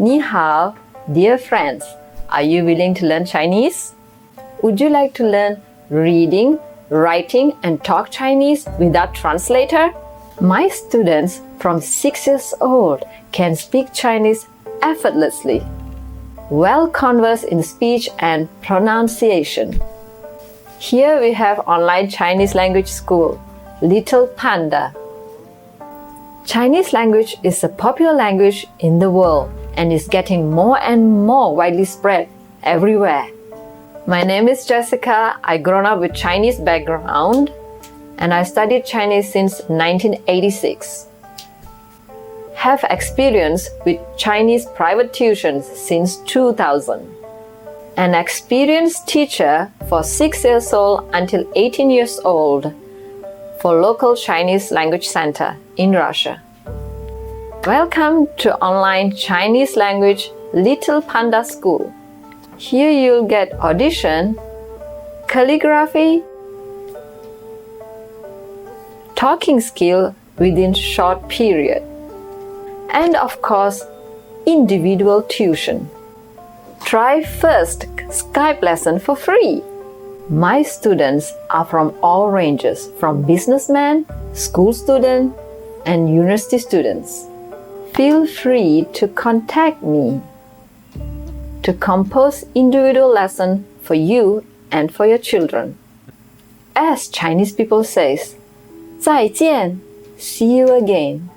你好, dear friends. Are you willing to learn Chinese? Would you like to learn reading, writing, and talk Chinese without translator? My students from 6 years old can speak Chinese effortlessly, well conversed in speech and pronunciation. Here we have online Chinese language school, Little Panda. Chinese language is a popular language in the world and is getting more and more widely spread everywhere. My name is Jessica. I grown up with Chinese background and I studied Chinese since 1986. Have experience with Chinese private tuitions since 2000. An experienced teacher for 6 years old until 18 years old for local Chinese language center in Russia. Welcome to online Chinese language Little Panda School. Here you'll get audition, calligraphy, talking skill within short period, and of course, individual tuition. Try first Skype lesson for free. My students are from all ranges, from businessmen, school students, and university students. Feel free to contact me to compose individual lesson for you and for your children. As Chinese people says, 再见, see you again.